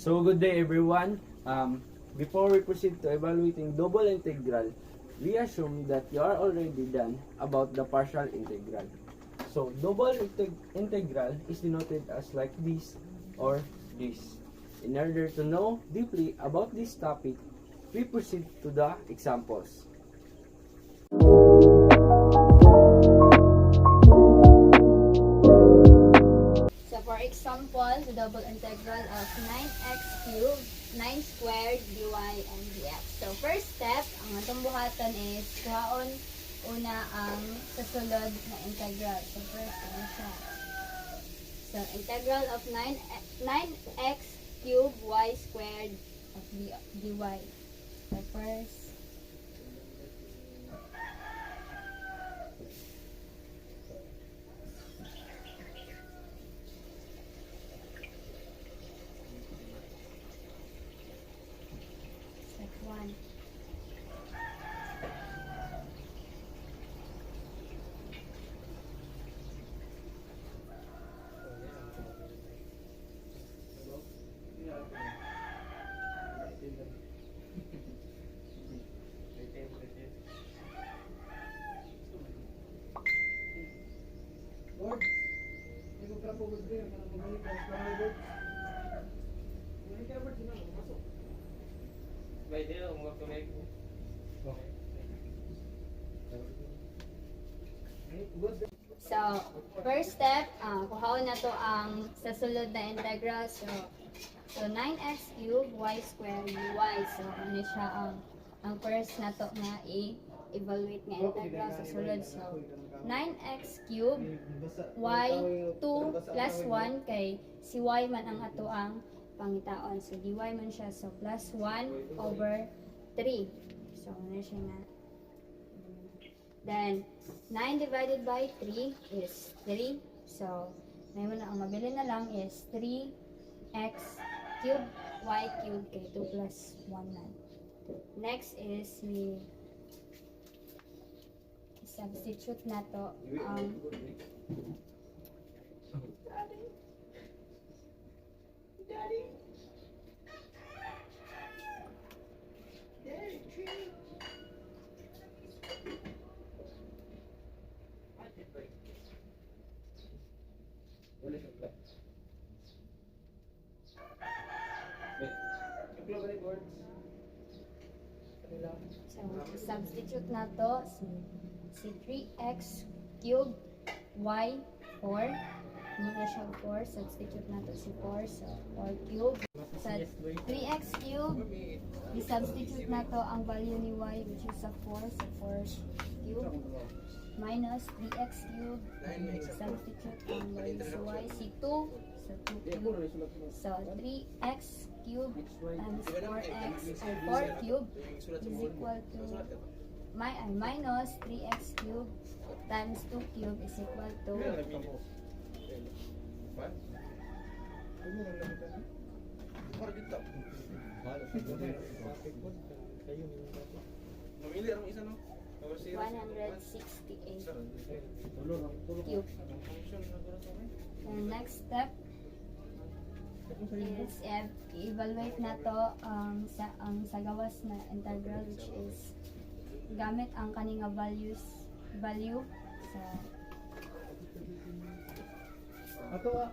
So good day everyone. Before we proceed to evaluating double integral, we assume that you are already done about the partial integral. So double integral is denoted as like this or this. In order to know deeply about this topic, we proceed to the examples. So for example, the double integral of 9x cubed, 9 squared, dy, and dx. So first step, ang atong buhatan is kuhaon una ang sasulod na integral. So first, ano siya? So integral of 9x cubed y squared of dy. So first, step 1. Lord, hindi ko po gusto yun. Parang bumalik ka sa mga Lord. Bumalik ka Lord, sino? Masok. May din ako magtunay ko. Good. So, first step, kuhaon na to ang sasulod na integral. So 9x cubed y squared dy. So, ano siya ang first na to nga i-evaluate nga integral sa sulod. So, 9x cubed y 2 plus 1 kay si y man ang ato ang pangitaon. So, dy man siya. So, plus 1 over 3. So, ano siya nga. Then, 9 divided by 3 is 3. So, ngayon ang mabili na lang is 3x cubed y cubed kay 2 plus 1 na. Next is we substitute na to Daddy. so substitute na to si 3x cubed y 4. Muna siya 4. Substitute na to si 4. So 4 cubed. Sa 3x cubed, i-substitute na to ang value ni y which is a 4. So 4 cubed minus 3x cubed. Substitute ang value sa y si 2. So 2 cubed. So 3x cubed times 4x or 4 cubed is equal to minus 3x cubed times 2 cubed is equal to Mamili ang isa no? 168 cubed. And next step is evaluate na to ang sa gawas na integral which is gamit ang kaninga value sa Ato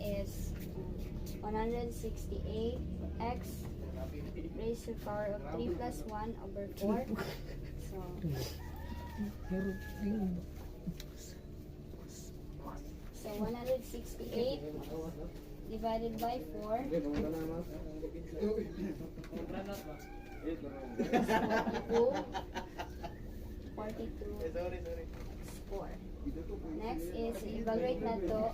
is 168x raised to the power of 3 plus 1 over 4. So 168 divided by 4 is 42 Sorry. 4. Next is evaluate na to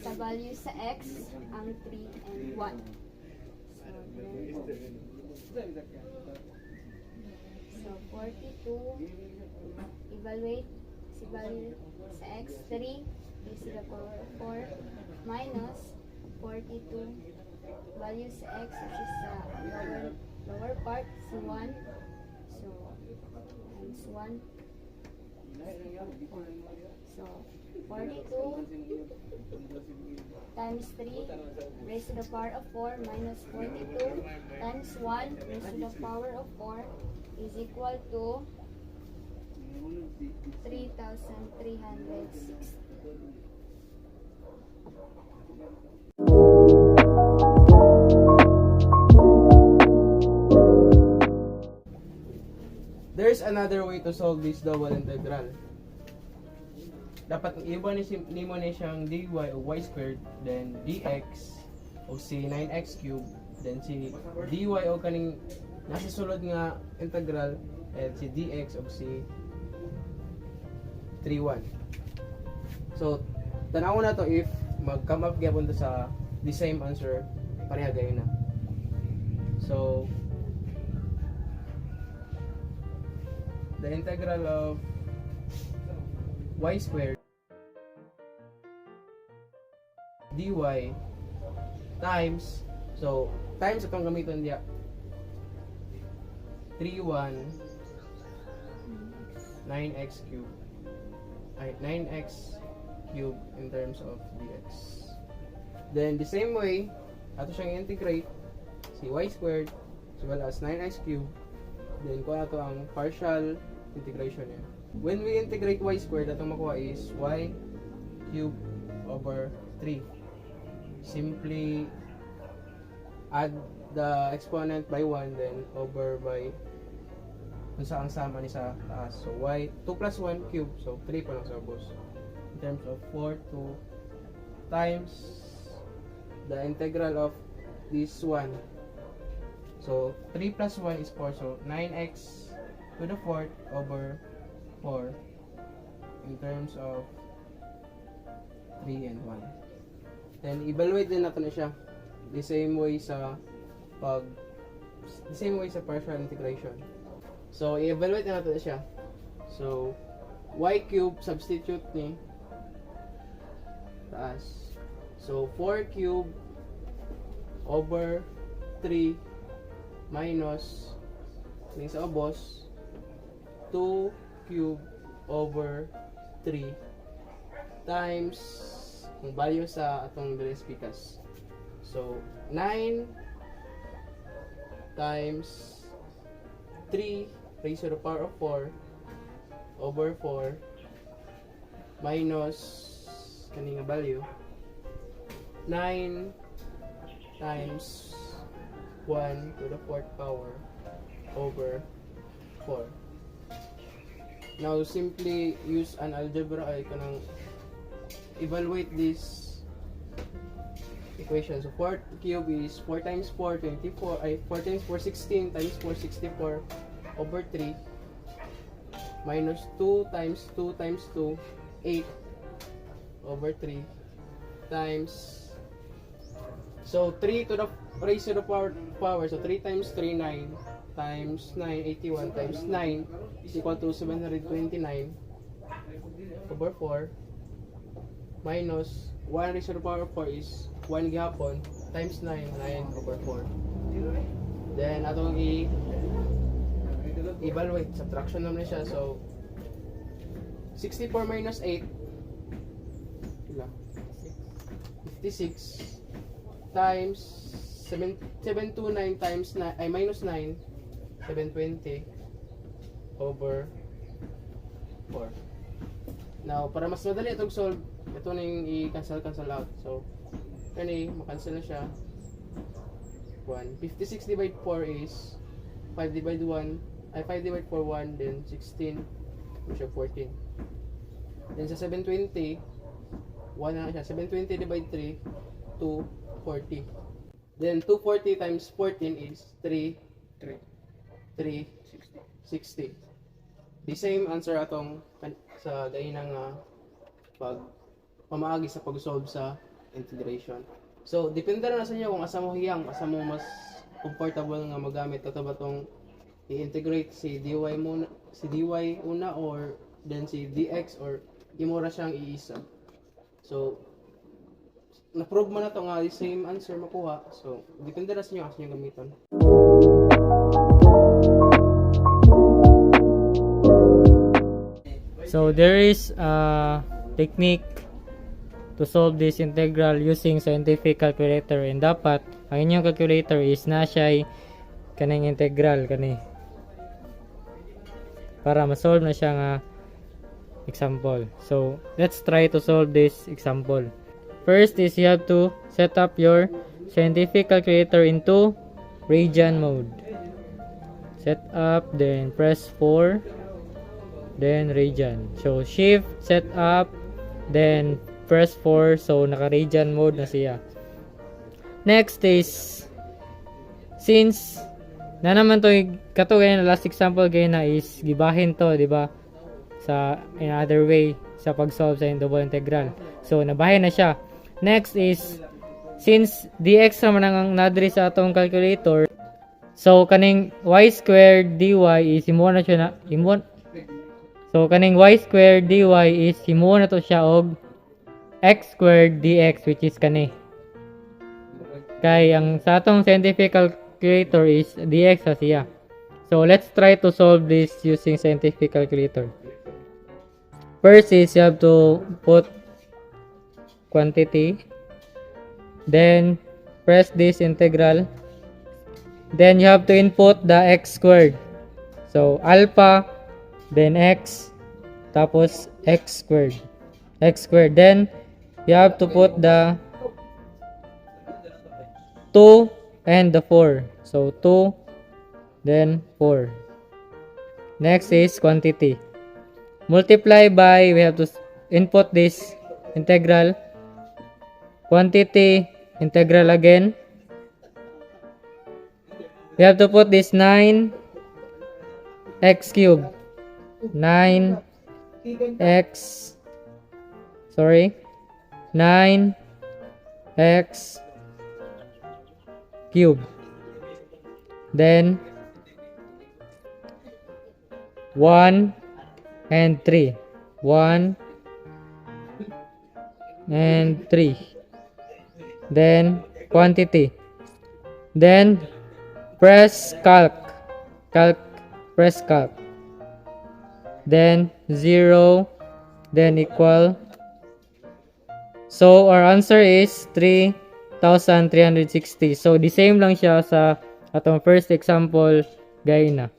sa value sa x ang 3 and 1. So 42 evaluate si value sa x 3 raised to the power of 4 minus 42 value sa x which is sa lower part sa 1. So times 1. So 42 times 3 raised to the power of 4 minus 42 times 1 raised to the power of 4 is equal to 3,360. There's another way to solve this double integral. Dapat iwan ni mo ni siyang dy o y squared, then dx o si 9x cubed, then si dy o kaning nasa sulod nga integral, and si dx o si 3,1. So, tanaw na to if mag-come up gyapon to sa the same answer, pareha gayon na. So, the integral of y squared dy times, so times itong gamiton diya 3,1 9x cubed ay 9x cubed in terms of dx. Then the same way ato siyang integrate si y squared as well as 9x cubed, then kuha nato ang partial integration niya. When we integrate y squared, atong makuha is y cubed over 3. Simply add the exponent by 1, then over by kung saan sama ni sa taas. So y 2 plus 1 cube, so 3 pa lang sa ubos. In terms of 4 to times the integral of this one. So 3 plus 1 is 4, so 9x to the 4th over 4 in terms of 3 and 1. Then evaluate din natin na siya the same way sa partial integration. So i-evaluate na natin na siya. So y cube substitute ni taas. So 4 cube over 3 minus ning sa ubos 2 cube over 3 times ang value sa atong Dres Picas. So 9 times 3 raised to the power of 4 over 4 minus kaning nga value 9 times 1 to the 4th power over 4. Now simply use an algebra ay kanang evaluate this equation. So 4 cube is 4 times 4 24 ay 4 times 4 16 times 4 64 over 3 minus 2 times 2 times 2 8 over 3 times, so 3 to the raised to the power, so 3 times 3 9 times 9 81 times 9 is equal to 729 over 4 minus 1 raised to the power of 4 is 1 gihapon times 9 9 over 4. Then atong evaluate, subtraction naman siya. So 64 minus 8 56 times 729 times 9 ay minus 9 720 over 4. Now para mas madali itong solve, ito na yung i-cancel out. So kani makancel na siya. 1 56 divide 4 is 5 divide 1 ay 5 divide 4 1, then 16 siya 14. Then sa 720 1 na siya. 720 divide 3 240. Then 240 times 14 is 360. The same answer atong sa dainang pag pamaagi sa pag-solve sa integration. So, depende na sa inyo kung asa mo hiyang, asa mo mas comfortable nga magamit. Ito ba itong i-integrate si dy muna, si dy una, or then si dx, or imura siyang iisa. So, na-prove mo na to nga, the same answer makuha. So, depende na sa inyo asa nyo gamiton. So there is a technique to solve this integral using scientific calculator, and dapat ang inyong calculator is na siya kaning integral kani para ma-solve na siya nga example. So let's try to solve this example. First is you have to set up your scientific calculator into radian mode. Set up, then press 4, then radian. So shift, set up, then press 4, so naka radian mode na siya. Next is, since na naman to kato ganyan na last example ganyan na is gibahin to, di ba, sa in other way sa pag-solve sa double integral. So nabahin na siya. Next is, since dx naman ang nadri sa atong calculator, so kaning y squared dy is himuon na siya na himuon. So kaning y squared dy is himuon na to siya og x squared dx, which is kani. Kay ang sa atong scientific calculator is dx sa siya. So let's try to solve this using scientific calculator. First is you have to put quantity, then press this integral, then you have to input the x squared. So alpha, then x, tapos x squared. Then you have to put the 2 and the 4. So 2, then 4. Next is quantity. Multiply by, we have to input this integral, quantity, integral again. We have to put this 9 x cubed. 9 x cubed. Then 1 and 3. 1 and 3. Then quantity. Then press calc. Press calc. Then 0, then equal. So our answer is 3,360. So the same lang siya sa atong first example gayna.